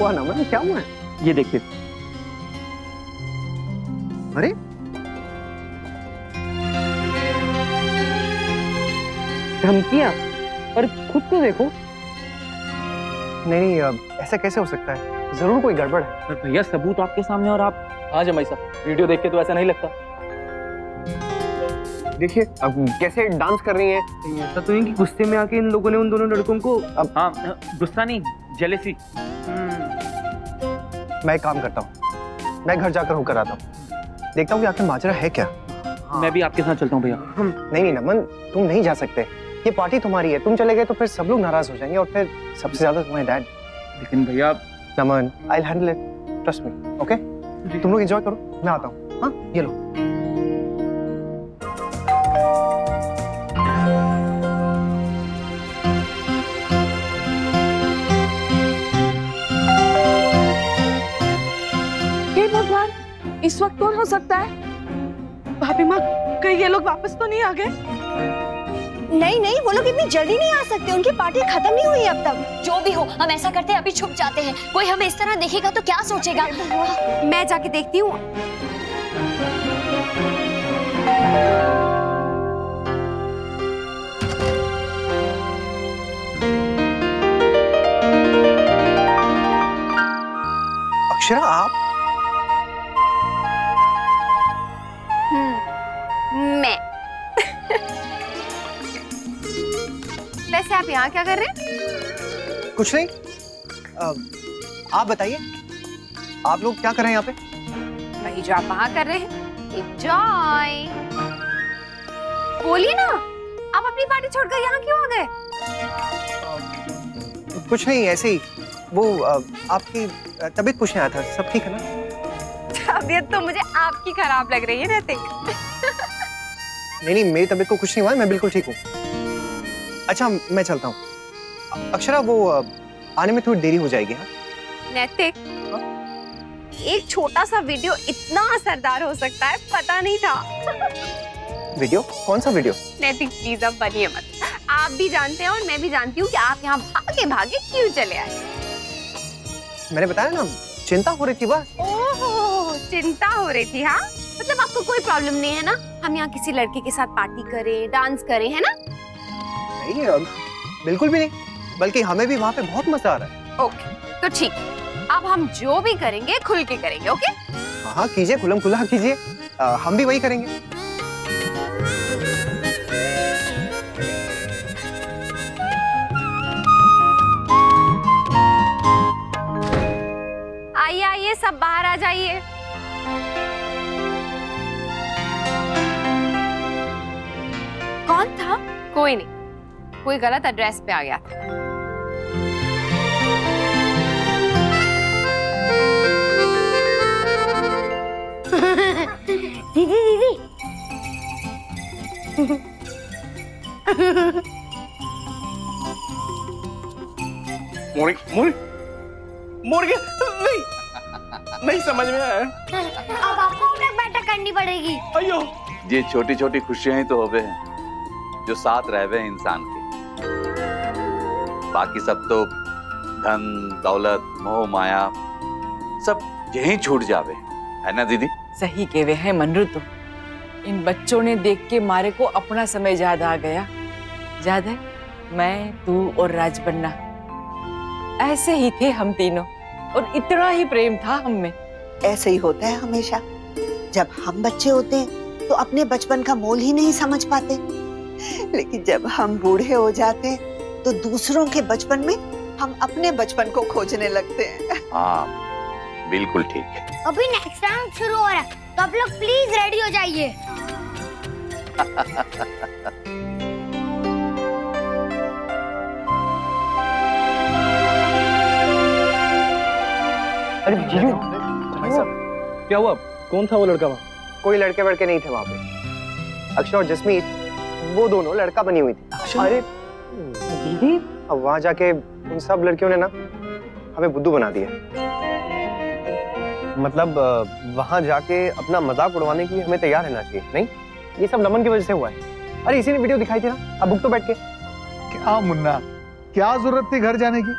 हुआ नमन, क्या हुआ है? ये देखिए। अरे धमकियां, पर खुद तो देखो। नहीं, ऐसा कैसे हो सकता है? जरूर कोई गड़बड़ है। पर भैया सबूत आपके सामने और आप। हाँ जमाई साहब, वीडियो देख के तो ऐसा नहीं लगता। देखिए अब कैसे डांस कर रही हैं। ऐसा तो है कि गुस्से में आके इन लोगों ने उन दोनों लड़कों को। अब हाँ, गुस्सा नहीं, जेलेसी। मैं एक काम करता हूँ, मैं घर जाकर होकर आता हूँ, देखता हूँ कि आखिर माजरा है क्या। मैं भी आपके साथ चलता हूँ भैया। नहीं नमन, तुम नहीं जा सकते, ये पार्टी तुम्हारी है। तुम चले गए तो फिर सब लोग नाराज हो जाएंगे और फिर सबसे ज्यादा तुम्हारे डैड। लेकिन भैया। Naman, I will handle it, trust me, okay? तुम लोग एंजॉय करो, मैं आता हूँ। हाँ ये लो। हे भगवान, इस वक्त कौन हो सकता है? भाभी माँ, कहीं ये लोग वापस तो नहीं आ गए? नहीं नहीं, वो लोग इतनी जल्दी नहीं आ सकते, उनकी पार्टी खत्म नहीं हुई अब तक। जो भी हो, हम ऐसा करते हैं अभी छुप जाते हैं। कोई हमें इस तरह देखेगा तो क्या सोचेगा? मैं जाके देखती हूँ। अक्षरा आप? मैं। वैसे आप यहाँ क्या कर रहे हैं? कुछ नहीं, आप बताइए, आप लोग क्या कर रहे हैं यहाँ पे? वही जो आप वहाँ कर रहे हैं, एंजॉय। बोलिए ना, आप अपनी पार्टी छोड़कर यहाँ क्यों आ गए? कुछ नहीं, ऐसे ही। वो आपकी तबीयत पूछने आया था, सब ठीक है ना? तबीयत तो मुझे आपकी खराब लग रही है रहते। नहीं, मेरी तबीयत को कुछ नहीं हुआ है, मैं बिल्कुल ठीक हूँ। अच्छा मैं चलता हूँ। अक्षरा वो आने में थोड़ी देरी हो जाएगी। हाँ नैतिक, एक छोटा सा वीडियो इतना असरदार हो सकता है, पता नहीं था। वीडियो? कौन सा वीडियो? नैतिक प्लीज अब बनिए मत। आप भी जानते हैं और मैं भी जानती हूँ कि आप यहाँ भागे भागे क्यों चले आए। मैंने बताया ना, चिंता हो रही थी बस। ओह, चिंता हो रही थी? हाँ, मतलब आपको कोई प्रॉब्लम नहीं है ना हम यहाँ किसी लड़के के साथ पार्टी करें, डांस करें, है ना? नहीं, बिल्कुल भी नहीं, बल्कि हमें भी वहाँ पे बहुत मजा आ रहा है। ओके, तो ठीक, अब हम जो भी करेंगे खुल के करेंगे, ओके? हाँ कीजिए, खुलम खुला कीजिए, हम भी वही करेंगे। आइए आइए, सब बाहर आ जाइए। कौन था? कोई नहीं, कोई गलत एड्रेस पे आ गया था। दीदी दीदी। मोड़ गया। नहीं समझ में आया। अब आपको उठक बैठक करनी पड़ेगी। अयो, ये छोटी छोटी खुशियां ही तो होवे हैं जो साथ रहवे हैं इंसान के। बाकी सब तो धन दौलत मोह माया सब यहीं छूट जावे, है ना दीदी? सही कहवे हैं मनरू, तो इन बच्चों ने देख के मारे को अपना समय याद आ गया। याद है, मैं, तू और राजबन्ना ऐसे ही थे हम तीनों, और इतना ही प्रेम था हम में। ऐसे ही होता है हमेशा, जब हम बच्चे होते हैं तो अपने बचपन का मोल ही नहीं समझ पाते, लेकिन जब हम बूढ़े हो जाते हैं तो दूसरों के बचपन में हम अपने बचपन को खोजने लगते हैं। हाँ बिल्कुल ठीक है। अभी नेक्स्ट राउंड शुरू हो रहा है, तो आप लोग प्लीज रेडी हो जाइए। अरे जीजू, भाई साहब क्या हुआ? कौन था वो लड़का वहाँ? कोई लड़के वड़के नहीं थे वहाँ पे। अक्षरा और जसमीत वो दोनों लड़का बनी हुई थी। अरे दीदी, अब वहाँ जाके उन सब लड़कियों ने ना हमें बुद्धू बना दिया। मतलब वहाँ जाके अपना मजाक उड़वाने के लिए हमें तैयार रहना चाहिए। नहीं, ये सब नमन की वजह से हुआ है। अरे इसी ने वीडियो दिखाई थी ना, अब बुक तो बैठ के। क्या मुन्ना, क्या जरूरत थी घर जाने की?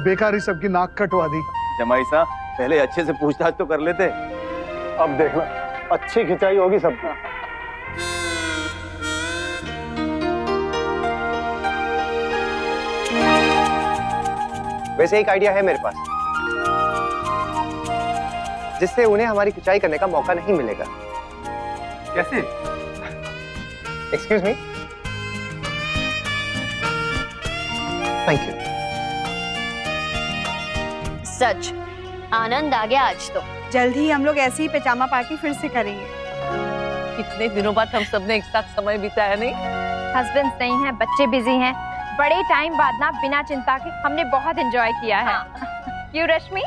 बेकार ही सबकी नाक कटवा दी। जमाई साहब, पहले अच्छे से पूछताछ तो कर लेते। अब देखना अच्छी खिंचाई होगी सबका। वैसे एक आइडिया है मेरे पास, जिससे उन्हें हमारी खिंचाई करने का मौका नहीं मिलेगा। कैसे? Excuse me. Thank you. सच आनंद आ गया आज तो। जल्द ही हम लोग ऐसी ही पैजामा पार्टी फिर से करेंगे। कितने दिनों बाद हम सबने एक साथ समय बिताया नहीं? हस्बैंड्स नहीं हैं, बच्चे बिजी हैं, बड़े टाइम बाद ना बिना चिंता के हमने बहुत एंजॉय किया है। क्यों रश्मि?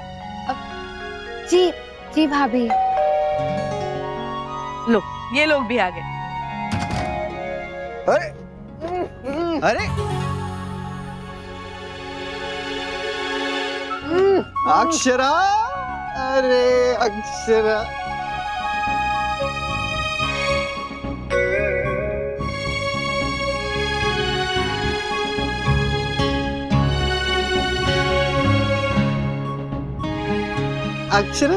जी जी भाभी। लो ये लोग भी आ गए। अरे अरे अक्षरा, अरे अक्षरा, अक्षरा,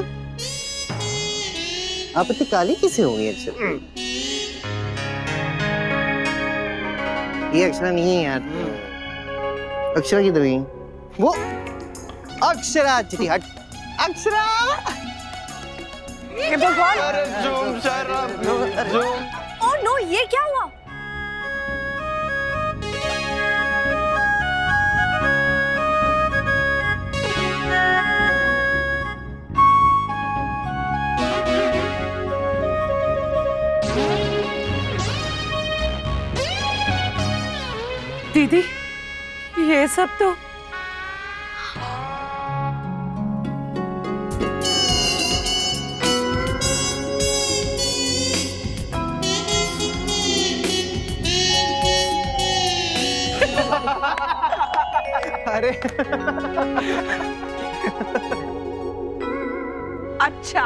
आप इतनी काली किसे होंगी अक्षरा? ये अक्षरा नहीं है यार। अक्षरा किधर गई? वो अक्षरा, चिटी हट। अक्षरा! ये भगवान! ओह नो, ये क्या हुआ? दीदी, ये सब तो अरे अच्छा,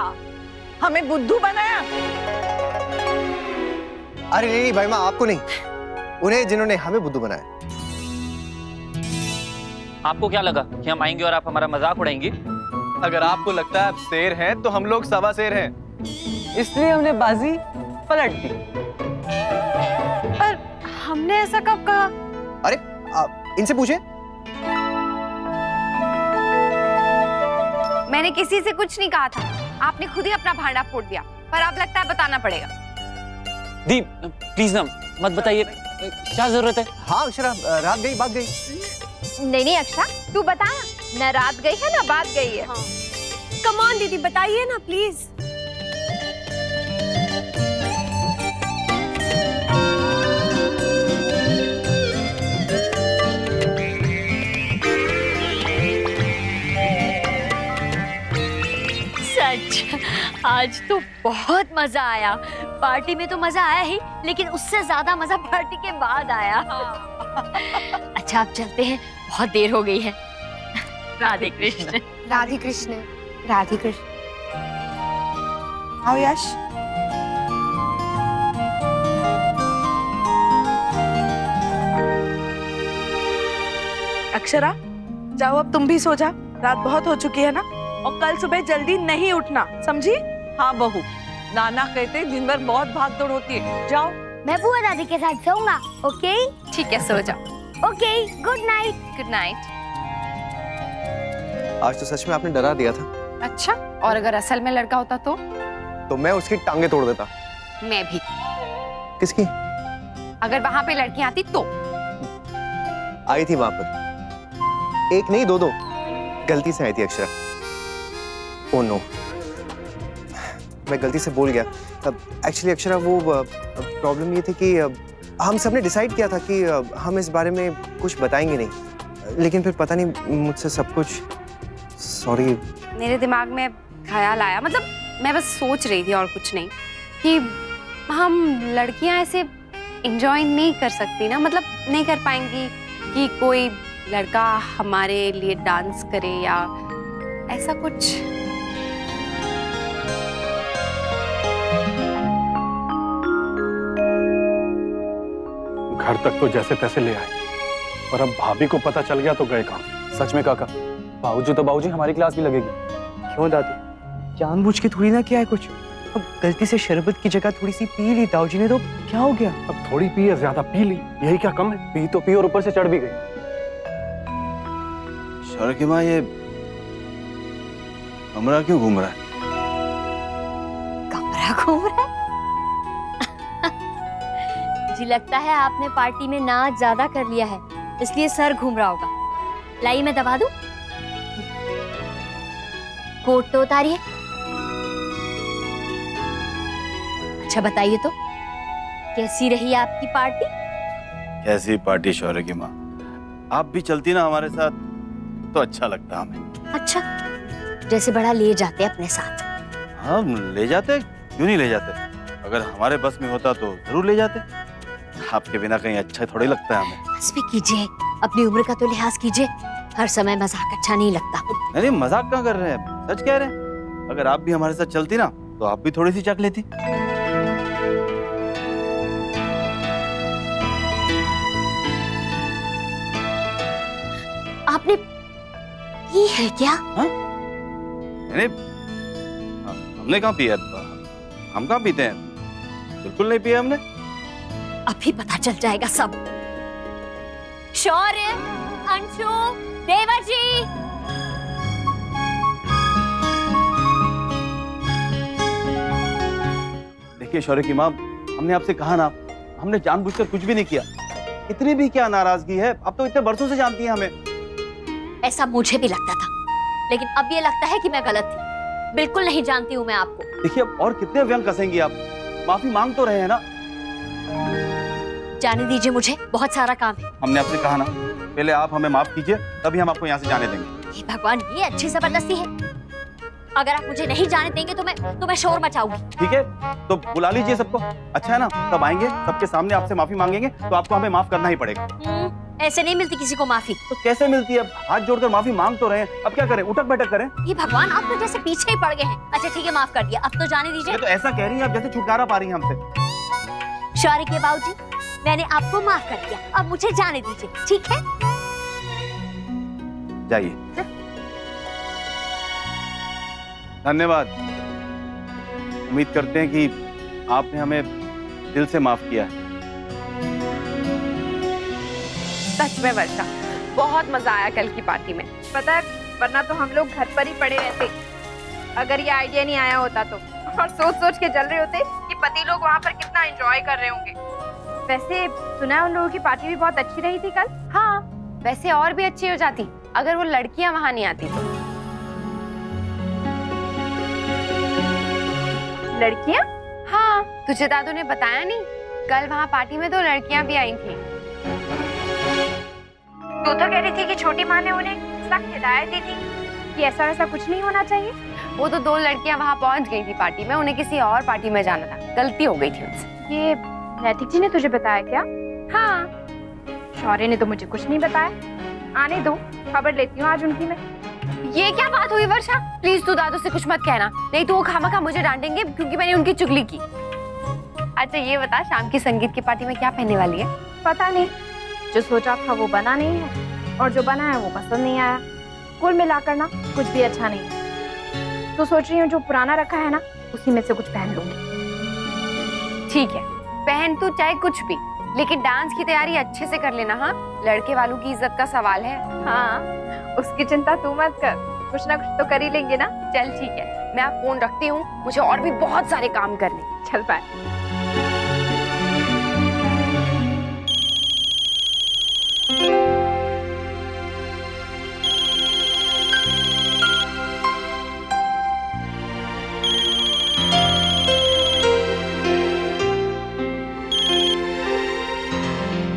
हमें बुद्धू बनाया? अरे नहीं भाई माँ, आपको नहीं, उन्हें जिन्होंने हमें बुद्धू बनाया। आपको क्या लगा कि हम आएंगे और आप हमारा मजाक उड़ाएंगी? अगर आपको लगता है आप शेर हैं तो हम लोग सवा शेर हैं, इसलिए हमने बाजी पलट दी। पर हमने ऐसा कब कहा? अरे इनसे पूछे। मैंने किसी से कुछ नहीं कहा था, आपने खुद ही अपना भांडा फोड़ दिया, पर अब लगता है बताना पड़ेगा। दीप प्लीज ना मत बताइए, क्या जरूरत है? हाँ अक्षरा, रात गई बात गई। नहीं अक्षा, तू बता, न रात गई है ना बात गई है। कम ऑन दीदी, बताइए ना प्लीज। आज तो बहुत मजा आया। पार्टी में तो मजा आया ही, लेकिन उससे ज्यादा मजा पार्टी के बाद आया। अच्छा अब चलते हैं, बहुत देर हो गई है। राधे कृष्ण। राधे कृष्ण। राधे कृष्ण। आओ यश। अक्षरा, जाओ अब तुम भी सो जा, रात बहुत हो चुकी है ना, और कल सुबह जल्दी नहीं उठना, समझी? हाँ बहू, नाना कहते दिन भर बहुत भाग दौड़ होती है। जाओ। मैं बुआ दादी के साथ सोऊंगा। ओके ठीक है, सो जाओ। Okay, good night. Good night. आज तो सच में आपने डरा दिया था। अच्छा, और अगर असल में लड़का होता तो मैं उसकी टांगे तोड़ देता। मैं भी। किसकी? अगर वहां पे लड़की आती तो। आई थी वहां पर, एक नहीं दो, गलती से आई थी अक्षरा। ओह नो, मैं गलती से बोल गया। एक्चुअली अक्षरा, वो प्रॉब्लम ये थी कि हम सबने डिसाइड किया था कि हम इस बारे में कुछ बताएंगे नहीं, लेकिन फिर पता नहीं मुझसे सब कुछ, सॉरी। मेरे दिमाग में ख्याल आया, मतलब मैं बस सोच रही थी और कुछ नहीं, कि हम लड़कियां ऐसे एंजॉय नहीं कर सकती ना, मतलब नहीं कर पाएंगी कि कोई लड़का हमारे लिए डांस करे या ऐसा कुछ। घर तक तो जैसे तैसे ले आए, पर अब भाभी को पता चल गया तो गए कहाँ। सच में काका, बाबूजी तो बाबूजी हमारी क्लास भी लगेगी। क्यों दादी, जानबूझ के थोड़ी ना किया है कुछ। अब गलती से शरबत की जगह थोड़ी सी पी ली ताऊजी ने, तो क्या हो गया? अब थोड़ी पी है, ज्यादा पी ली, यही क्या कम है? पी तो पी और ऊपर से चढ़ भी गई। शौर्य की माँ, ये कमरा क्यों घूम रहा है? कमरा घूम रहा है? मुझे लगता है आपने पार्टी में नाच ज्यादा कर लिया है, इसलिए सर घूम रहा होगा। लाई मैं दबा दूं? कोट तो उतारिए। अच्छा बताइए तो, कैसी रही आपकी पार्टी? कैसी पार्टी शौर्य की माँ, आप भी चलती ना हमारे साथ तो अच्छा लगता हमें। अच्छा, जैसे बड़ा ले जाते अपने साथ। हाँ ले जाते, क्यों नहीं ले जाते? अगर हमारे बस में होता तो जरूर ले जाते। आपके बिना कहीं अच्छा थोड़ी लगता है हमें। बस भी कीजिए, अपनी उम्र का तो लिहाज कीजिए। हर समय मजाक अच्छा नहीं लगता। नहीं मजाक कहाँ कर रहे हैं, सच कह रहे हैं। अगर आप भी हमारे साथ चलती ना तो आप भी थोड़ी सी चख लेती। आपने पी है क्या? हाँ? नहीं, हमने कहाँ पिया? हम कहाँ पीते हैं? बिल्कुल नहीं पिया हमने। अभी पता चल जाएगा सब। शौर्य, अंशु, देवर जी, देखिए शौर्य की माँ, हमने आपसे कहा ना, हमने जानबूझकर कुछ भी नहीं किया। इतनी भी क्या नाराजगी है, अब तो इतने बरसों से जानती हैं हमें। ऐसा मुझे भी लगता था, लेकिन अब ये लगता है कि मैं गलत थी। बिल्कुल नहीं जानती हूँ मैं आपको। देखिए अब और कितने व्यंग कसेंगी आप? माफी मांग तो रहे हैं ना। जाने दीजिए, मुझे बहुत सारा काम है। हमने आपसे कहा ना, पहले आप हमें माफ कीजिए, तभी हम आपको यहाँ से जाने देंगे। हे भगवान, ये अच्छी जबरदस्ती है। अगर आप मुझे नहीं जाने देंगे तो मैं शोर मचाऊंगी। ठीक है, तो बुला लीजिए सबको। अच्छा है ना, तब आएंगे, सबके सामने आपसे माफी मांगेंगे, तो आपको हमें माफ करना ही पड़ेगा। ऐसे नहीं मिलती किसी को माफी। तो कैसे मिलती है? हाथ जोड़कर माफी मांग तो रहे हैं, अब क्या करें? उठक बैठक करें? ये भगवान, आप तो जैसे पीछे ही पड़ गए हैं। अच्छा ठीक है, माफ कर दिया, अब तो जाने दीजिए। तो ऐसा कह रही हैं आप जैसे छुटकारा पा रही हैं हमसे। शौर्य के बाबूजी, मैंने आपको माफ कर दिया, अब मुझे जाने दीजिए, ठीक है? जाइए। धन्यवाद। उम्मीद करते हैं कि आपने हमें दिल से माफ किया है। सच में वर्षा, बहुत मजा आया कल की पार्टी में। पता है, वरना तो हम लोग घर पर ही पड़े रहते अगर ये आइडिया नहीं आया होता तो। और सोच सोच के जल रहे होते कि पति लोग वहाँ पर कितना एंजॉय कर रहे होंगे। वैसे सुना है उन लोगों की पार्टी भी बहुत अच्छी रही थी कल। हाँ, वैसे और भी अच्छी हो जाती अगर वो लड़कियां वहाँ नहीं आती तो। लड़कियां? हाँ, तुझे दादू ने बताया नहीं, कल वहाँ पार्टी में 2 लड़कियां भी आई थी। तू तो कह रही थी कि छोटी माँ ने उन्हें सख्त हिदायत दी थी कि ऐसा वैसा कुछ नहीं होना चाहिए। वो तो 2 लड़कियां वहाँ पहुँच गई थी पार्टी में, उन्हें किसी और पार्टी में जाना था, गलती हो गई थी उनसे। ये नैतिक जी ने तुझे बताया क्या? हाँ। शौर्य ने तो मुझे कुछ नहीं बताया। आने दो, खबर लेती हूँ आज उनकी मैं। ये क्या बात हुई वर्षा? प्लीज तू दादू से कुछ मत कहना, नहीं तो वो खामखा मुझे डांटेंगे क्योंकि मैंने उनकी चुगली की। अच्छा ये बता, शाम की संगीत की पार्टी में क्या पहनने वाली है? पता नहीं, जो सोचा था वो बना नहीं है और जो बना है वो पसंद नहीं आया। कुल मिलाकर ना कुछ भी अच्छा नहीं है। तो सोच रही हूँ जो पुराना रखा है ना, उसी में से कुछ पहन लूंगी। ठीक है, पहन तू चाहे कुछ भी, लेकिन डांस की तैयारी अच्छे से कर लेना। हाँ, लड़के वालों की इज्जत का सवाल है। हाँ, उसकी चिंता तू मत कर, कुछ ना कुछ तो कर ही लेंगे ना। चल ठीक है, मैं अब फोन रखती हूँ, मुझे और भी बहुत सारे काम करने। चल बाय।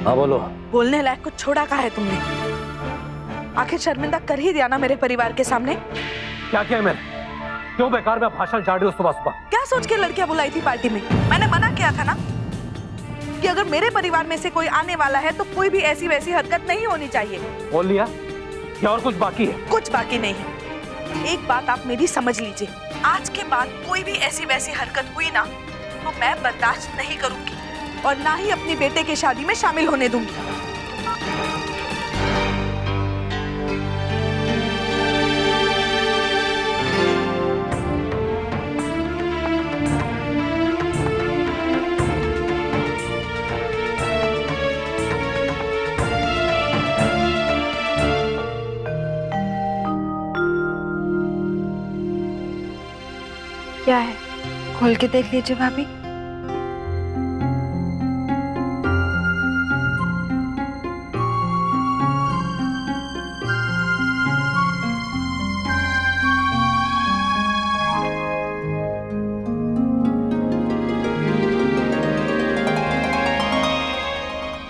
हाँ बोलो। बोलने लायक कुछ छोड़ा कहा है तुमने? आखिर शर्मिंदा कर ही दिया ना मेरे परिवार के सामने। क्या किया मैंने? क्यों बेकार में भाषण झाड़ रही हो सुबह सुबह? क्या सोच के लड़कियां बुलाई थी पार्टी में? मैंने मना किया था ना कि अगर मेरे परिवार में से कोई आने वाला है तो कोई भी ऐसी वैसी हरकत नहीं होनी चाहिए। बोल लिया क्या और कुछ बाकी है? कुछ बाकी नहीं है। एक बात आप मेरी समझ लीजिए, आज के बाद कोई भी ऐसी वैसी हरकत हुई ना तो मैं बर्दाश्त नहीं करूंगी और ना ही अपनी बेटे की शादी में शामिल होने दूंगी। क्या है? खोल के देख लीजिए भाभी।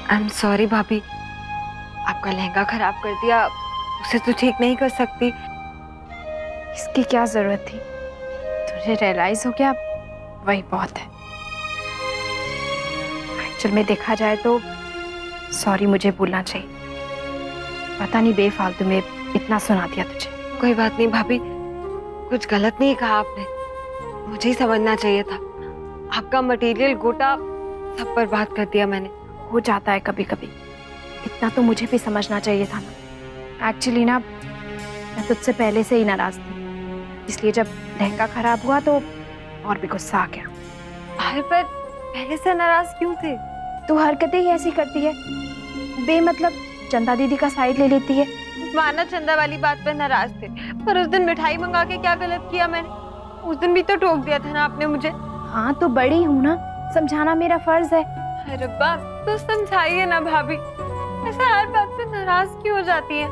आई एम सॉरी भाभी, आपका लहंगा खराब कर दिया, उसे तो ठीक नहीं कर सकती। इसकी क्या जरूरत थी? तुझे रियलाइज हो गया, वही बहुत है। एक्चुअल में देखा जाए तो सॉरी मुझे बोलना चाहिए। पता नहीं बेफालतू में इतना सुना दिया तुझे। कोई बात नहीं भाभी, कुछ गलत नहीं कहा आपने, मुझे ही समझना चाहिए था। आपका मटेरियल गोटा सब बर्बाद कर दिया मैंने। हो जाता है कभी कभी, इतना तो मुझे भी समझना चाहिए था ना। एक्चुअली ना मैं तुझसे पहले से ही नाराज थी, इसलिए जब लहंगा खराब हुआ तो और भी गुस्सा आ गया। अरे पर पहले से नाराज क्यों थे? तू हरकतें ही ऐसी करती है, बेमतलब चंदा दीदी का साइड ले लेती है। माना चंदा वाली बात पर नाराज थे, पर उस दिन मिठाई मंगा के क्या गलत किया मैंने? उस दिन भी तो टोक दिया था ना आपने मुझे। हाँ तो बड़ी हूँ ना, समझाना मेरा फर्ज है। अरे बाप, तो समझाइए ना भाभी, ऐसा हर बात पे नाराज क्यों हो जाती है?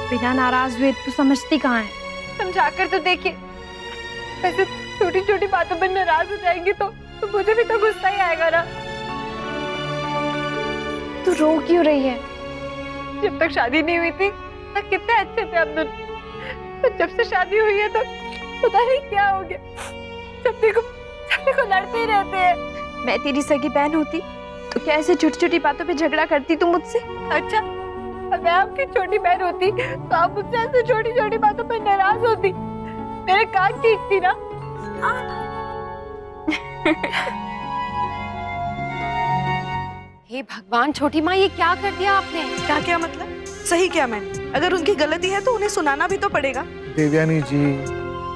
बिना नाराज हुए तू समझती कहाँ है? समझा कर तो देखिए। वैसे छोटी छोटी बातों पर नाराज हो जाएंगी तो मुझे भी तो गुस्सा ही आएगा ना। तू रो क्यों रही है? जब तक शादी नहीं हुई थी तब कितने अच्छे थे हम दोनों, तो जब से शादी हुई है तो पता नहीं क्या हो गया। जब देखो लड़ते ही रहते हैं। मैं तेरी सगी बहन होती तो क्या ऐसे छोटी छोटी बातों पे झगड़ा करती तू मुझसे? अच्छा, मैं आपकी छोटी बहन होती तो आप मुझसे ऐसे छोटी छोटी बातों पे नाराज होती? मेरे कान खींचती ना। हे भगवान, छोटी माँ ये क्या कर दिया आपने? क्या क्या मतलब? सही क्या मैंने? अगर उनकी गलती है तो उन्हें सुनाना भी तो पड़ेगा। देवयानी जी,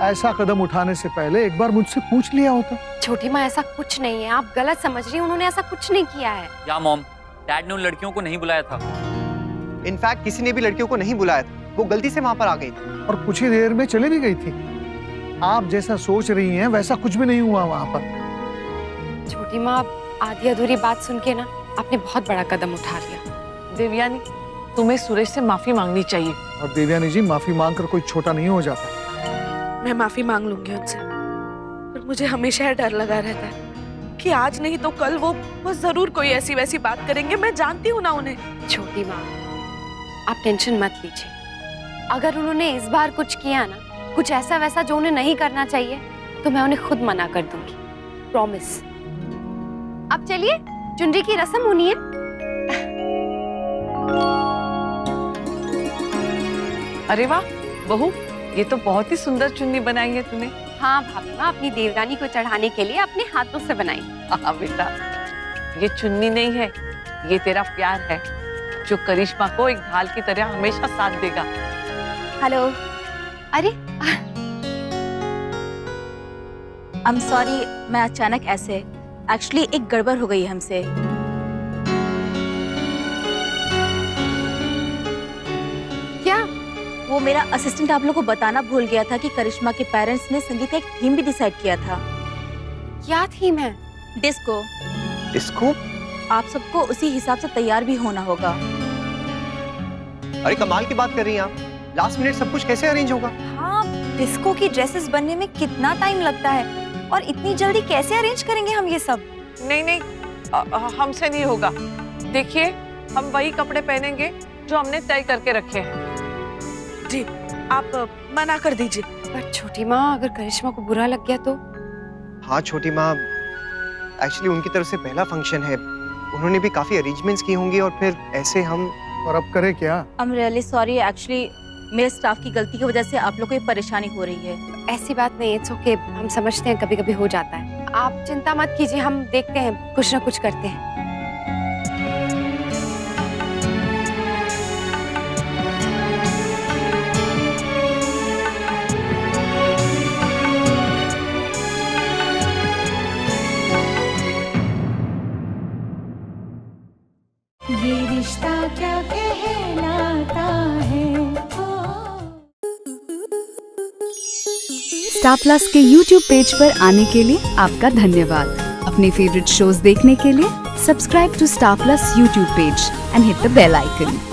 ऐसा कदम उठाने से पहले एक बार मुझसे पूछ लिया होता। छोटी माँ ऐसा कुछ नहीं है, आप गलत समझ रही हैं, उन्होंने ऐसा कुछ नहीं किया है। या मॉम, डैड ने उन लड़कियों को नहीं बुलाया था। इनफैक्ट किसी ने भी लड़कियों को नहीं बुलाया था, वो गलती से वहां पर आ गई थी और कुछ ही देर में चले भी गई थी। आप जैसा सोच रही हैं वैसा कुछ भी नहीं हुआ वहां पर। छोटी माँ, आधी अधूरी बात सुन के ना आपने बहुत बड़ा कदम उठा लिया। देवयानी, तुम्हें सुरेश से माफी मांगनी चाहिए। और देवयानी जी, माफी मांगकर कोई छोटा नहीं हो जाता। मैं माफी मांग लूंगी उनसे, पर मुझे हमेशा डर लगा रहता है कि आज नहीं तो कल वो जरूर कोई ऐसी वैसी बात करेंगे। मैं जानती हूँ ना उन्हें। छोटी माँ, आप टेंशन मत लीजिए। अगर उन्होंने इस बार कुछ किया ना, कुछ ऐसा वैसा जो उन्हें नहीं करना चाहिए, तो मैं उन्हें खुद मना कर दूंगी, प्रॉमिस। अब चलिए, चुनरी की रस्म होनी है। अरे वाह बहू, ये तो बहुत ही सुंदर चुन्नी बनाई है तूने। हाँ भाभी माँ, अपनी देवरानी को चढ़ाने के लिए अपने हाथों से बनाई। हाँ बेटा, ये चुन्नी नहीं है, ये तेरा प्यार है जो करिश्मा को एक ढाल की तरह हमेशा साथ देगा। हेलो। अरे I'm sorry, मैं अचानक ऐसे, एक्चुअली एक गड़बड़ हो गई हमसे। क्या? वो मेरा असिस्टेंट आप लोगों को बताना भूल गया था कि करिश्मा के पेरेंट्स ने संगीत का एक थीम भी डिसाइड किया था। क्या थीम है? डिस्को। डिस्को? आप सबको उसी हिसाब से तैयार भी होना होगा। अरे कमाल की बात कर रही हैं आप, लास्ट मिनट सब कुछ कैसे अरेंज होगा? हाँ, डिस्को की ड्रेसेस बनने में कितना टाइम लगता है और इतनी जल्दी कैसे अरेंज करेंगे हम ये सब? नहीं नहीं, हमसे नहीं होगा। देखिए, हम वही कपड़े पहनेंगे जो हमने तय करके रखे हैं। जी, आप मना कर दीजिए। पर छोटी माँ, अगर करिश्मा को बुरा लग गया तो? हाँ छोटी माँ, एक्चुअली उनकी तरफ से पहला फंक्शन है, उन्होंने भी काफी अरेंजमेंट्स की होंगी और फिर ऐसे हम। और अब करे क्या? I'm really sorry, एक्चुअली मेरे स्टाफ की गलती की वजह से आप लोग को ये परेशानी हो रही है। ऐसी बात नहीं है, इट्स ओके, हम समझते हैं कभी कभी हो जाता है। आप चिंता मत कीजिए, हम देखते हैं, कुछ ना कुछ करते हैं। ये रिश्ता क्या कहलाता है, स्टार प्लस के YouTube पेज पर आने के लिए आपका धन्यवाद। अपने फेवरेट शोज देखने के लिए subscribe to Star Plus YouTube page and hit the bell icon.